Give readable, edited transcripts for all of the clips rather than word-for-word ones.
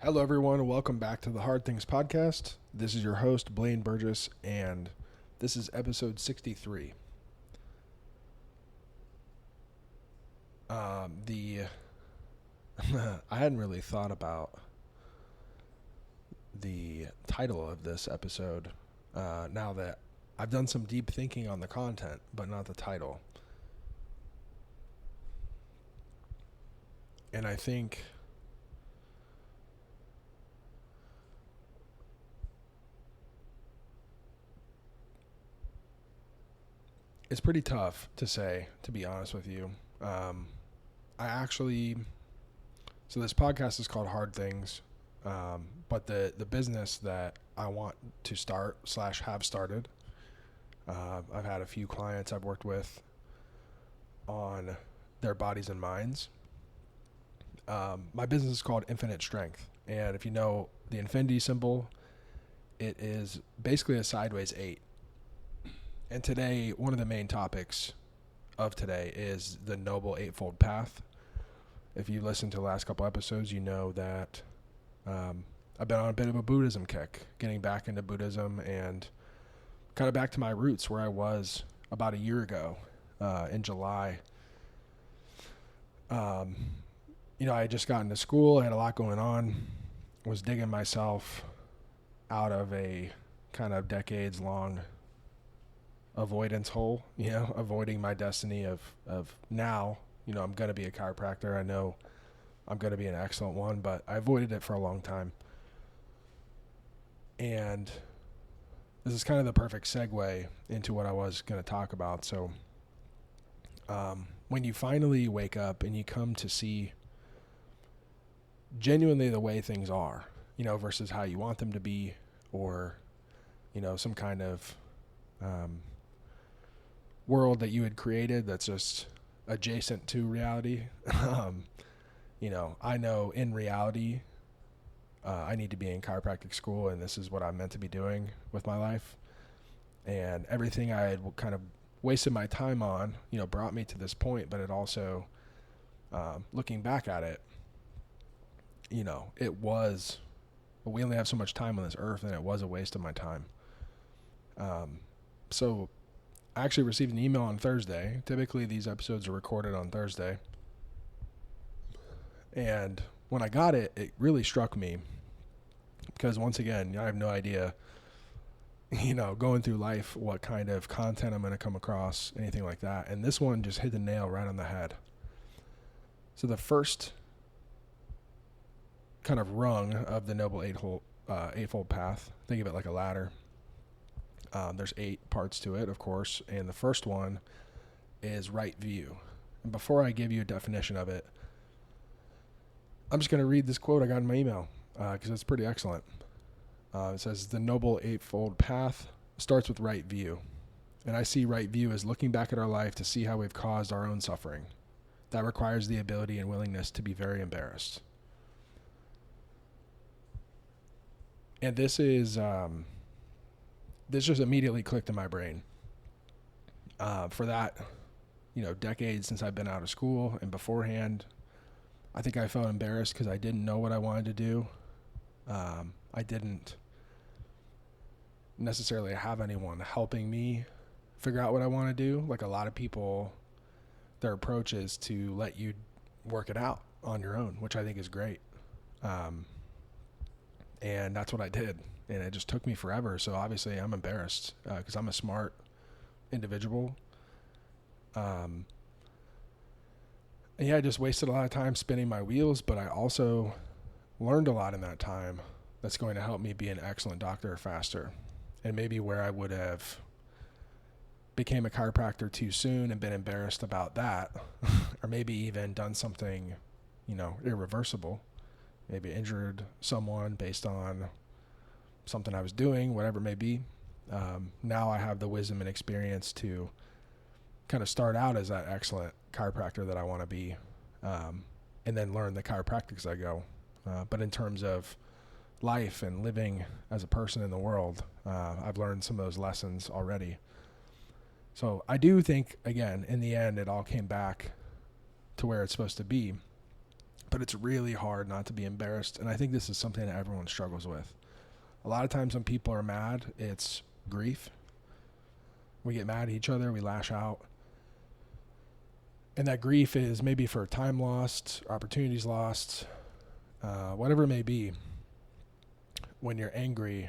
Hello, everyone, and welcome back to the Hard Things Podcast. This is your host, Blaine Burgess, and this is episode 63. The I hadn't really thought about the title of this episode now that I've done some deep thinking on the content, but not the title. And I think it's pretty tough to say, to be honest with you. I actually, so this podcast is called Hard Things, but the business that I want to start / have started, I've had a few clients I've worked with on their bodies and minds. My business is called Infinite Strength, and if you know the infinity symbol, it is basically a sideways 8. And today, one of the main topics of today is the Noble Eightfold Path. If you listened to the last couple episodes, you know that I've been on a bit of a Buddhism kick, getting back into Buddhism and kind of back to my roots where I was about a year ago in July. I had just gotten to school, I had a lot going on, was digging myself out of a kind of decades-long avoidance hole, avoiding my destiny of now, I'm going to be a chiropractor. I know I'm going to be an excellent one, but I avoided it for a long time. And this is kind of the perfect segue into what I was going to talk about. So when you finally wake up and you come to see genuinely the way things are, versus how you want them to be, or, some kind of world that you had created that's just adjacent to reality. I know in reality, I need to be in chiropractic school, and this is what I'm meant to be doing with my life. And everything I had kind of wasted my time on, brought me to this point, but it also, looking back at it, it was, we only have so much time on this earth, and it was a waste of my time. So I actually received an email on Thursday. Typically, these episodes are recorded on Thursday. And when I got it, it really struck me because, once again, I have no idea, going through life, what kind of content I'm going to come across, anything like that. And this one just hit the nail right on the head. So the first kind of rung of the Noble Eightfold Path, think of it like a ladder. There's 8 parts to it, of course, and the first one is right view. And before I give you a definition of it, I'm just going to read this quote I got in my email because it's pretty excellent. It says, "The Noble Eightfold Path starts with right view, and I see right view as looking back at our life to see how we've caused our own suffering. That requires the ability and willingness to be very embarrassed." And this is... this just immediately clicked in my brain. For that, decades since I've been out of school and beforehand, I think I felt embarrassed because I didn't know what I wanted to do. I didn't necessarily have anyone helping me figure out what I want to do. Like a lot of people, their approach is to let you work it out on your own, which I think is great. And that's what I did. And it just took me forever. So obviously I'm embarrassed because I'm a smart individual. And I just wasted a lot of time spinning my wheels, but I also learned a lot in that time that's going to help me be an excellent doctor faster. And maybe where I would have became a chiropractor too soon and been embarrassed about that, or maybe even done something, irreversible, maybe injured someone based on something I was doing, whatever it may be. Now I have the wisdom and experience to kind of start out as that excellent chiropractor that I want to be, and then learn the chiropractic as I go. But in terms of life and living as a person in the world, I've learned some of those lessons already. So I do think, again, in the end, it all came back to where it's supposed to be. but it's really hard not to be embarrassed. And I think this is something that everyone struggles with. A lot of times when people are mad, it's grief. We get mad at each other, we lash out. And that grief is maybe for time lost, opportunities lost, whatever it may be. When you're angry,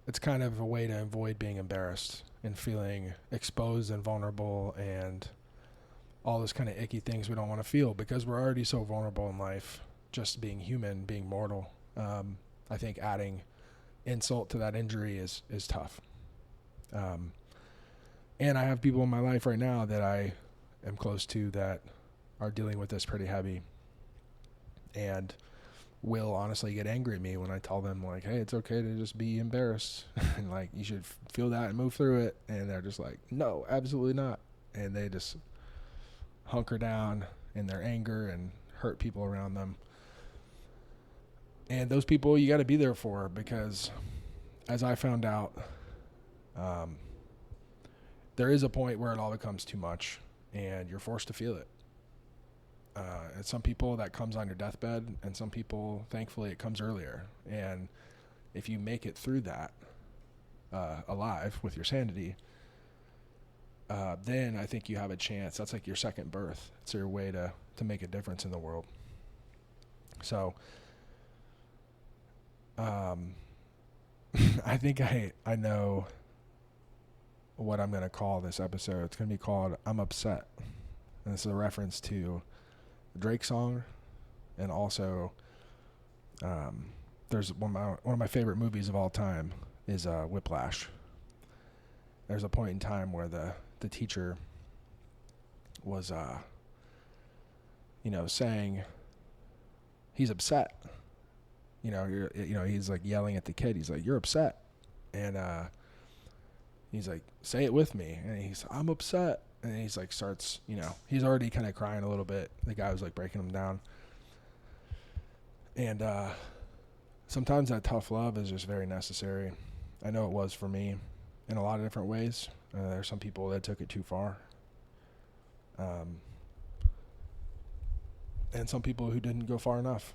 it's kind of a way to avoid being embarrassed and feeling exposed and vulnerable and all those kind of icky things we don't want to feel, because we're already so vulnerable in life, just being human, being mortal. I think adding insult to that injury is tough. And I have people in my life right now that I am close to that are dealing with this pretty heavy, and will honestly get angry at me when I tell them, like, hey, it's okay to just be embarrassed and like you should feel that and move through it. And they're just like, no, absolutely not. And they just hunker down in their anger and hurt people around them. And those people you got to be there for, because as I found out, there is a point where it all becomes too much and you're forced to feel it. And some people that comes on your deathbed, and some people, thankfully, it comes earlier. And if you make it through that alive with your sanity, then I think you have a chance. That's like your second birth. It's your way to make a difference in the world. So I think I know what I'm going to call this episode. It's going to be called I'm Upset. And this is a reference to Drake song, and also there's one of my favorite movies of all time is Whiplash. There's a point in time where the teacher was saying he's upset. He's like yelling at the kid. He's like, you're upset. And he's like, say it with me. And he's, I'm upset. And he's like, he's already kind of crying a little bit. The guy was like breaking him down. And sometimes that tough love is just very necessary. I know it was for me in a lot of different ways. There's some people that took it too far. And some people who didn't go far enough.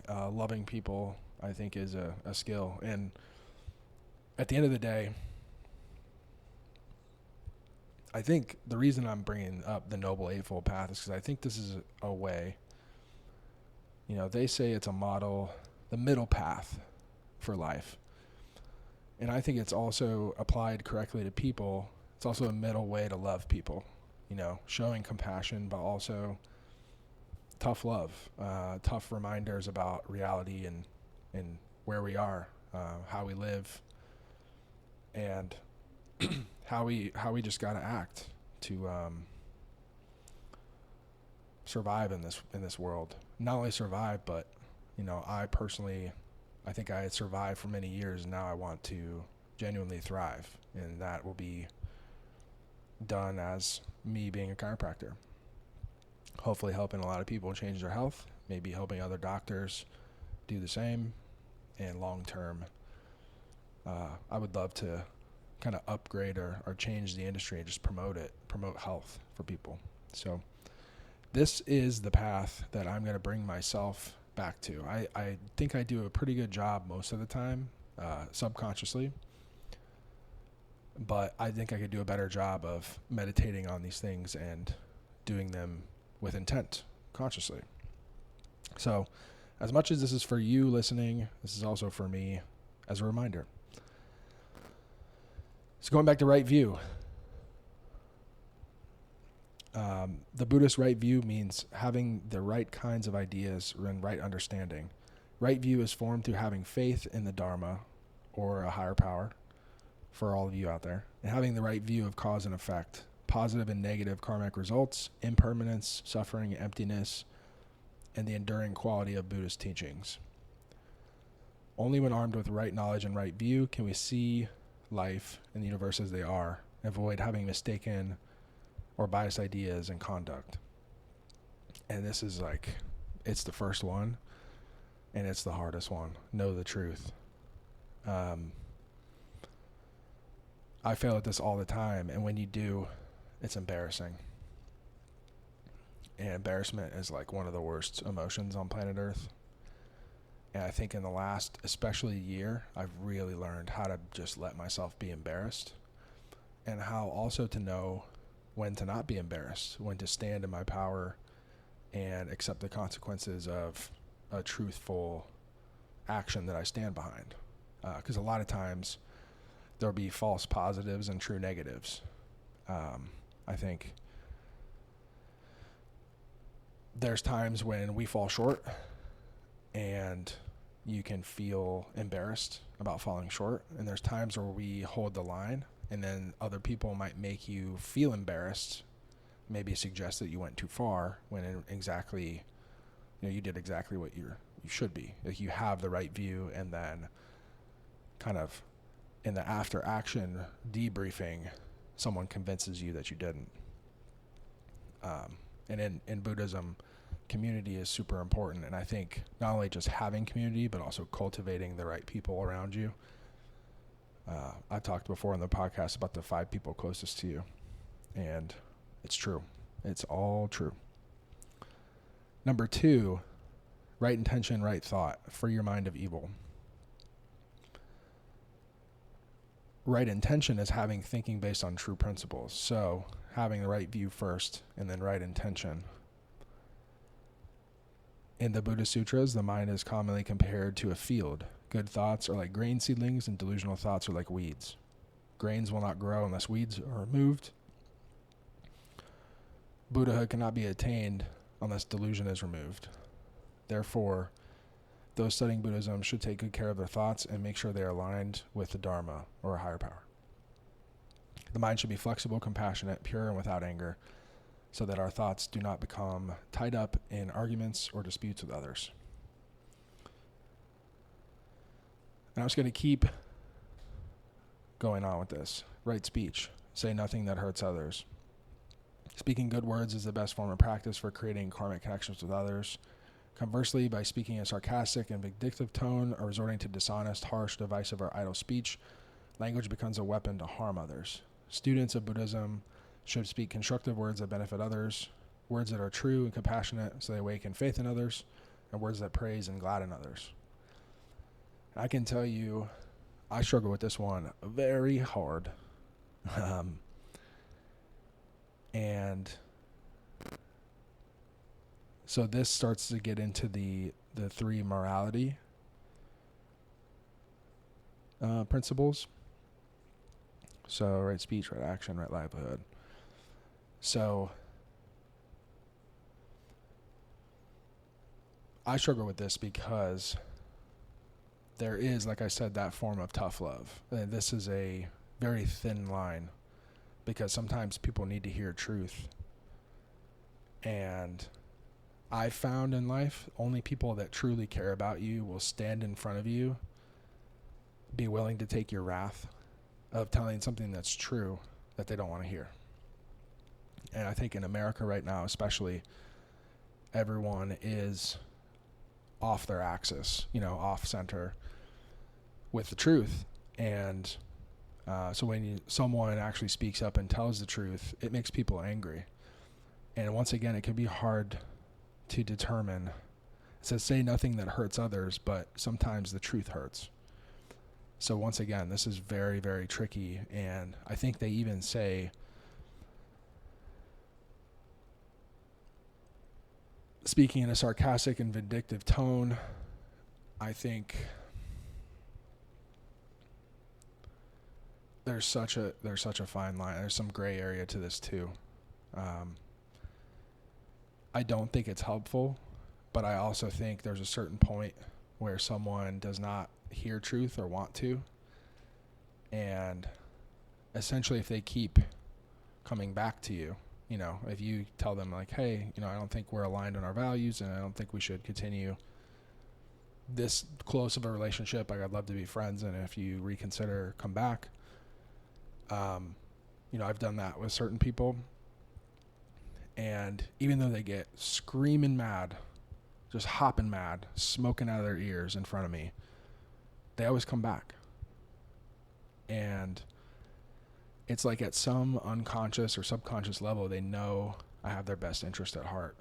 Loving people, I think, is a skill. And at the end of the day, I think the reason I'm bringing up the Noble Eightfold Path is because I think this is a way, they say it's a model, the middle path for life. And I think it's also applied correctly to people. It's also a middle way to love people, showing compassion, but also tough love, tough reminders about reality and where we are, how we live, and how we just gotta act to survive in this world. Not only survive, but I think I had survived for many years, and now I want to genuinely thrive, and that will be done as me being a chiropractor. Hopefully helping a lot of people change their health, maybe helping other doctors do the same, and long term, I would love to kind of upgrade or change the industry and just promote health for people. So this is the path that I'm going to bring myself back to. I think I do a pretty good job most of the time, subconsciously, but I think I could do a better job of meditating on these things and doing them with intent, consciously. So as much as this is for you listening, this is also for me as a reminder. So going back to right view. The Buddhist right view means having the right kinds of ideas and right understanding. Right view is formed through having faith in the Dharma or a higher power for all of you out there, and having the right view of cause and effect, positive and negative karmic results, impermanence, suffering, emptiness, and the enduring quality of Buddhist teachings. Only when armed with right knowledge and right view can we see life and the universe as they are, and avoid having mistaken or biased ideas and conduct. And this is it's the first one, and it's the hardest one. Know the truth. I fail at this all the time, and when you do, it's embarrassing. And embarrassment is like one of the worst emotions on planet Earth. And I think in the last, especially year, I've really learned how to just let myself be embarrassed, and how also to know when to not be embarrassed, when to stand in my power and accept the consequences of a truthful action that I stand behind. Because a lot of times there'll be false positives and true negatives. I think there's times when we fall short and you can feel embarrassed about falling short. And there's times where we hold the line, and then other people might make you feel embarrassed, maybe suggest that you went too far when you did exactly what you should be. Like, you have the right view, and then kind of in the after action debriefing, someone convinces you that you didn't. And in Buddhism, community is super important. And I think not only just having community, but also cultivating the right people around you. I talked before on the podcast about the 5 people closest to you, and it's true. It's all true. Number 2, right intention, right thought. Free your mind of evil. Right intention is having thinking based on true principles. So having the right view first, and then right intention. In the Buddha Sutras, the mind is commonly compared to a field. Good thoughts are like grain seedlings, and delusional thoughts are like weeds. Grains will not grow unless weeds are removed. Buddhahood cannot be attained unless delusion is removed. Therefore, those studying Buddhism should take good care of their thoughts and make sure they are aligned with the Dharma, or a higher power. The mind should be flexible, compassionate, pure, and without anger, so that our thoughts do not become tied up in arguments or disputes with others. And I'm just going to keep going on with this. Right speech. Say nothing that hurts others. Speaking good words is the best form of practice for creating karmic connections with others. Conversely, by speaking in a sarcastic and vindictive tone, or resorting to dishonest, harsh, divisive, or idle speech, language becomes a weapon to harm others. Students of Buddhism should speak constructive words that benefit others, words that are true and compassionate so they awaken faith in others, and words that praise and gladden others. I can tell you, I struggle with this one very hard. And so this starts to get into the 3 morality principles. So right speech, right action, right livelihood. So I struggle with this because there is, like I said, that form of tough love. And this is a very thin line, because sometimes people need to hear truth. And I've found in life, only people that truly care about you will stand in front of you, be willing to take your wrath of telling something that's true that they don't want to hear. And I think in America right now, especially, everyone is off their axis, off center with the truth. And so when someone actually speaks up and tells the truth, it makes people angry. And once again, it can be hard to determine. It says, say nothing that hurts others, but sometimes the truth hurts. So once again, this is very, very tricky. And I think they even say, speaking in a sarcastic and vindictive tone, I think there's such a fine line. There's some gray area to this too. I don't think it's helpful, but I also think there's a certain point where someone does not hear truth or want to. And essentially, if they keep coming back to you, if you tell them like, hey, I don't think we're aligned on our values, and I don't think we should continue this close of a relationship. Like, I'd love to be friends, and if you reconsider, come back. I've done that with certain people, and even though they get screaming mad, just hopping mad, smoking out of their ears in front of me, they always come back. And it's like at some unconscious or subconscious level, they know I have their best interest at heart.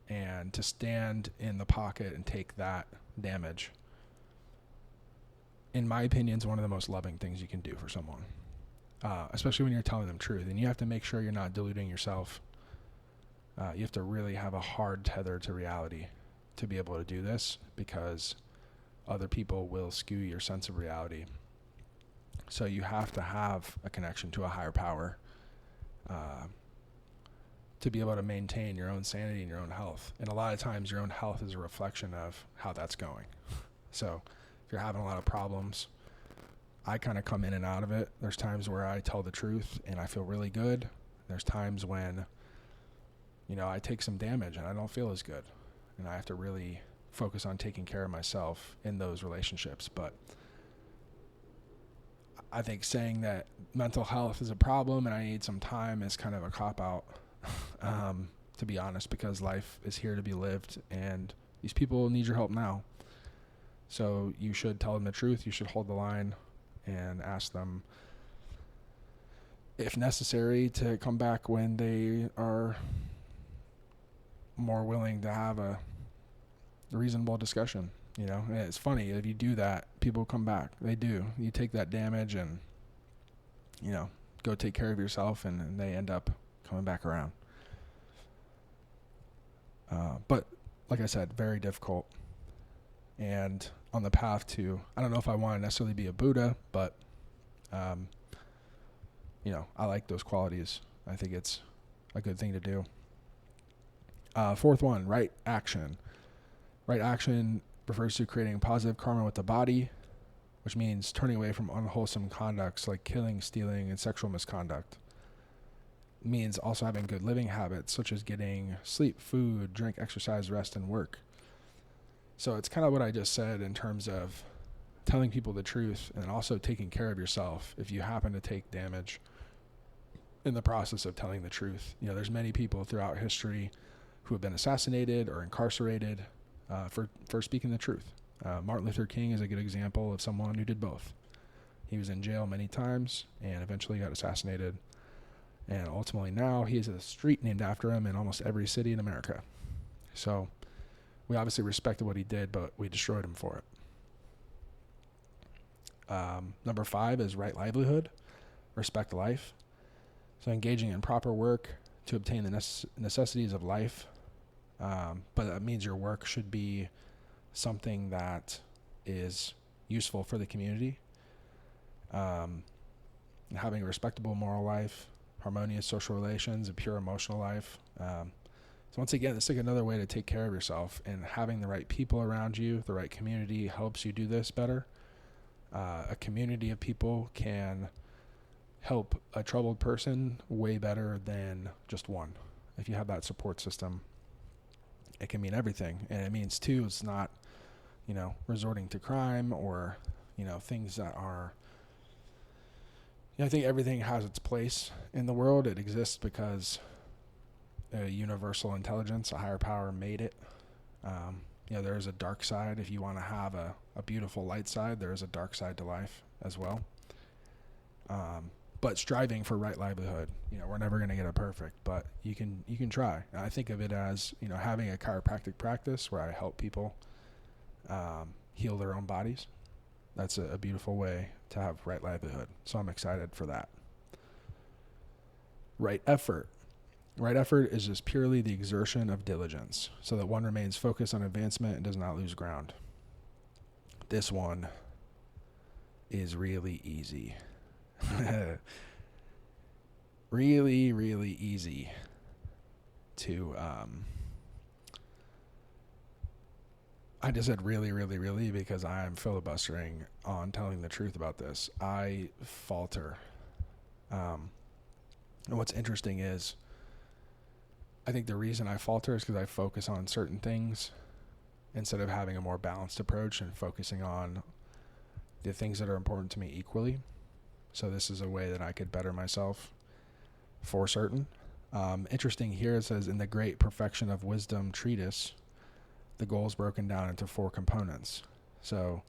And to stand in the pocket and take that damage, in my opinion, is one of the most loving things you can do for someone, especially when you're telling them truth. And you have to make sure you're not deluding yourself. You have to really have a hard tether to reality to be able to do this, because other people will skew your sense of reality. So you have to have a connection to a higher power to be able to maintain your own sanity and your own health. And a lot of times your own health is a reflection of how that's going. So if you're having a lot of problems, I kind of come in and out of it. There's times where I tell the truth and I feel really good. There's times when, I take some damage and I don't feel as good. And I have to really focus on taking care of myself in those relationships. But I think saying that mental health is a problem and I need some time is kind of a cop-out, to be honest, because life is here to be lived and these people need your help now. So you should tell them the truth. You should hold the line and ask them, if necessary, to come back when they are more willing to have a reasonable discussion. And it's funny, if you do that, people come back. They do. You take that damage and go take care of yourself, and they end up coming back around. But like I said, very difficult. And on the path to, I don't know if I want to necessarily be a Buddha, but I like those qualities. I think it's a good thing to do. Fourth one, right action. Right action refers to creating positive karma with the body, which means turning away from unwholesome conducts like killing, stealing, and sexual misconduct. It means also having good living habits, such as getting sleep, food, drink, exercise, rest, and work. So it's kind of what I just said in terms of telling people the truth and also taking care of yourself if you happen to take damage in the process of telling the truth. There's many people throughout history who have been assassinated or incarcerated for speaking the truth. Martin Luther King is a good example of someone who did both. He was in jail many times and eventually got assassinated. And ultimately now he has a street named after him in almost every city in America. So we obviously respected what he did, but we destroyed him for it. Number 5 is right livelihood, respect life. So engaging in proper work to obtain the necessities of life. But that means your work should be something that is useful for the community. Having a respectable moral life, harmonious social relations, a pure emotional life. So once again, it's like another way to take care of yourself, and having the right people around you, the right community helps you do this better. A community of people can help a troubled person way better than just one. If you have that support system, it can mean everything. And it means too, it's not, resorting to crime or, things that are, I think everything has its place in the world. It exists because a universal intelligence, a higher power made it. There's a dark side. If you want to have a beautiful light side, there is a dark side to life as well. But striving for right livelihood, we're never going to get it perfect, but you can try. And I think of it as, having a chiropractic practice where I help people heal their own bodies. That's a beautiful way to have right livelihood. So I'm excited for that. Right effort. Right effort is just purely the exertion of diligence so that one remains focused on advancement and does not lose ground. This one is really easy. Really, really easy to, I just said really, really, really because I am filibustering on telling the truth about this. I falter. And what's interesting is, I think the reason I falter is because I focus on certain things instead of having a more balanced approach and focusing on the things that are important to me equally. So this is a way that I could better myself for certain. Interesting here, it says, in the Great Perfection of Wisdom treatise, the goal is broken down into 4 components. So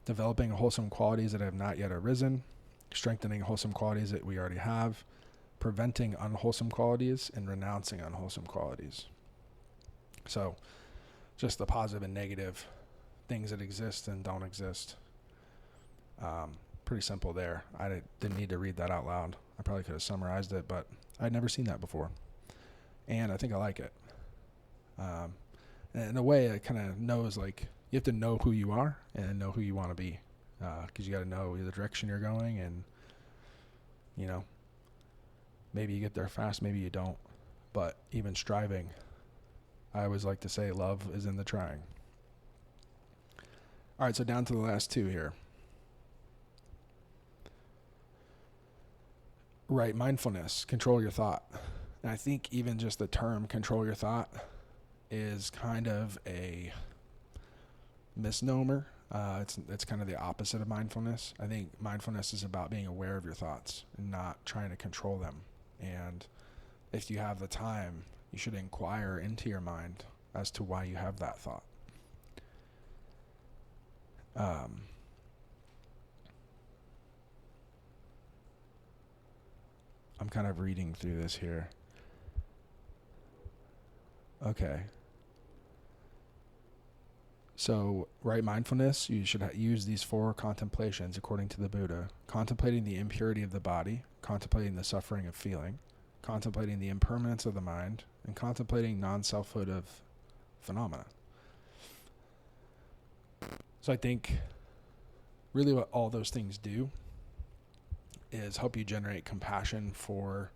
developing wholesome qualities that have not yet arisen, strengthening wholesome qualities that we already have, preventing unwholesome qualities and renouncing unwholesome qualities. So just the positive and negative things that exist and don't exist. Pretty simple there. I didn't need to read that out loud. I probably could have summarized it, but I'd never seen that before. And I think I like it. And in a way, it kind of knows, like, you have to know who you are and know who you want to be. Because you got to know the direction you're going, and, you know, maybe you get there fast, maybe you don't. But even striving, I always like to say love is in the trying. All right, so down to the last two here. Right mindfulness, control your thought. And I think even just the term control your thought is kind of a misnomer. It's kind of the opposite of mindfulness. I think mindfulness is about being aware of your thoughts and not trying to control them. And if you have the time, you should inquire into your mind as to why you have that thought. I'm kind of reading through this here. Okay. So, right mindfulness, you should use these 4 contemplations according to the Buddha. Contemplating the impurity of the body, contemplating the suffering of feeling, contemplating the impermanence of the mind, and contemplating non-selfhood of phenomena. So I think really what all those things do is help you generate compassion for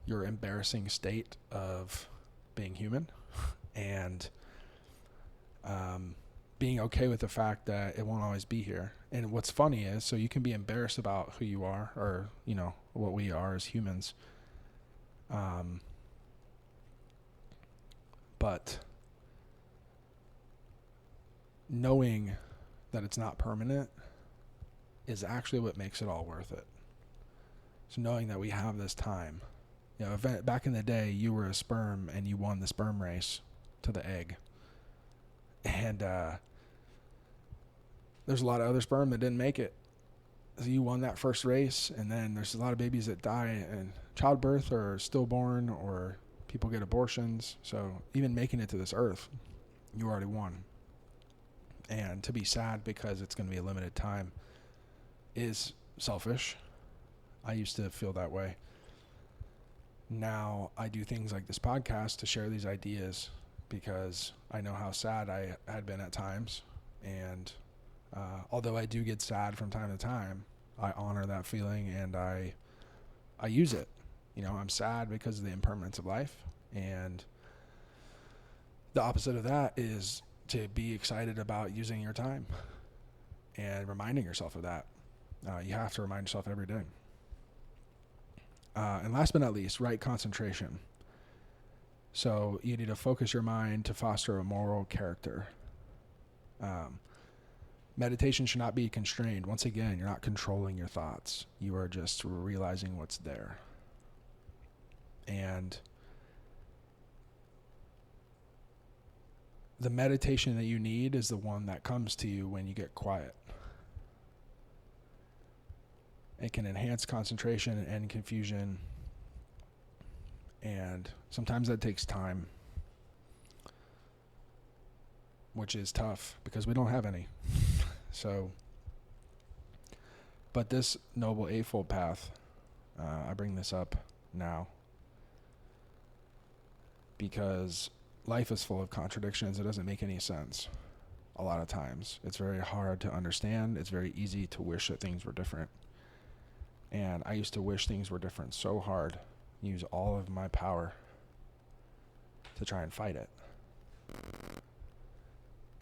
your embarrassing state of being human and being okay with the fact that it won't always be here. And what's funny is, so you can be embarrassed about who you are, or, you know, what we are as humans. But knowing that it's not permanent is actually what makes it all worth it. So knowing that we have this time, you know, back in the day, you were a sperm and you won the sperm race to the egg. And there's a lot of other sperm that didn't make it. So you won that first race, and then there's a lot of babies that die in childbirth or stillborn, or people get abortions. So even making it to this earth, you already won. And to be sad because it's going to be a limited time is selfish. I used to feel that way. Now I do things like this podcast to share these ideas because I know how sad I had been at times. And although I do get sad from time to time, I honor that feeling and I use it. You know, I'm sad because of the impermanence of life. And the opposite of that is to be excited about using your time and reminding yourself of that. You have to remind yourself every day. And last but not least, right concentration. So you need to focus your mind to foster a moral character. Meditation should not be constrained. Once again, you're not controlling your thoughts. You are just realizing what's there. And the meditation that you need is the one that comes to you when you get quiet. It can enhance concentration and end confusion. And sometimes that takes time, which is tough because we don't have any. So, but this noble eightfold path, I bring this up now because life is full of contradictions. It doesn't make any sense a lot of times. It's very hard to understand. It's very easy to wish that things were different. And I used to wish things were different so hard, use all of my power to try and fight it.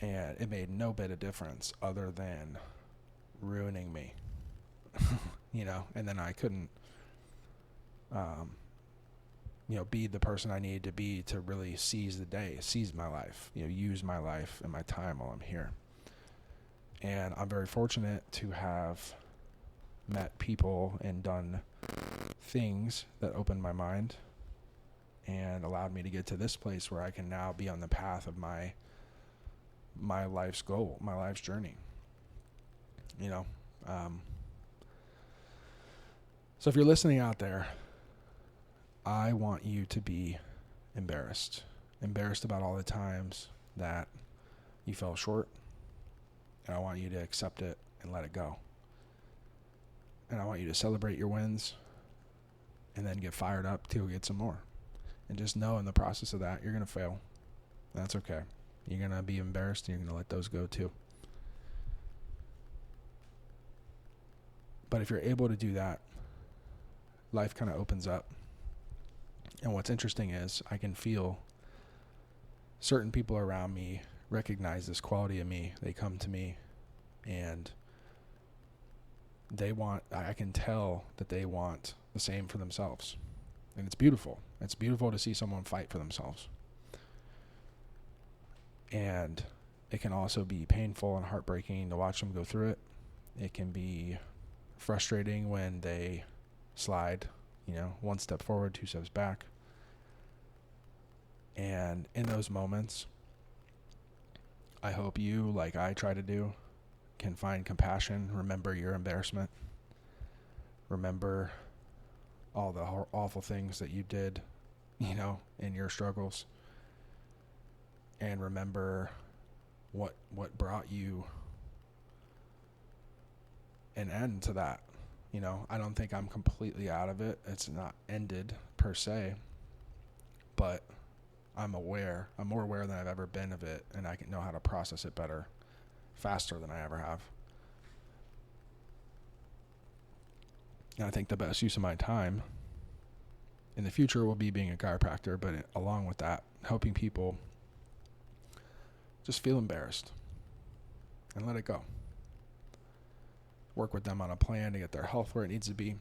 And it made no bit of difference other than ruining me, you know, and then I couldn't, you know, be the person I needed to be to really seize the day, seize my life, you know, use my life and my time while I'm here. And I'm very fortunate to have met people and done things that opened my mind and allowed me to get to this place where I can now be on the path of my life's goal, my life's journey. You know, so if you're listening out there I want you to be embarrassed. Embarrassed about all the times that you fell short. And I want you to accept it and let it go. And I want you to celebrate your wins and then get fired up to get some more. And just know in the process of that, you're going to fail. That's okay. You're going to be embarrassed and you're going to let those go too. But if you're able to do that, life kind of opens up. And what's interesting is I can feel certain people around me recognize this quality in me. They come to me and I can tell that they want the same for themselves. And it's beautiful. It's beautiful to see someone fight for themselves. And it can also be painful and heartbreaking to watch them go through it. It can be frustrating when they slide, one step forward, two steps back. And in those moments, I hope you, like I try to do, can find compassion, remember your embarrassment, remember all the awful things that you did, in your struggles, and remember what brought you an end to that. I don't think I'm completely out of it. It's not ended per se, but I'm more aware than I've ever been of it, and I can know how to process it better, faster than I ever have. And I think the best use of my time in the future will be being a chiropractor, but along with that, helping people just feel embarrassed and let it go. Work with them on a plan to get their health where it needs to be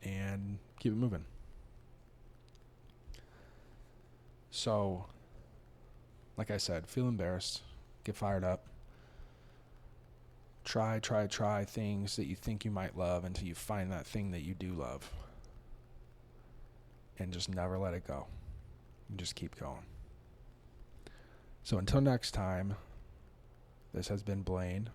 and keep it moving. So, like I said, feel embarrassed, get fired up, try things that you think you might love until you find that thing that you do love, and just never let it go, and just keep going. So until next time, this has been Blaine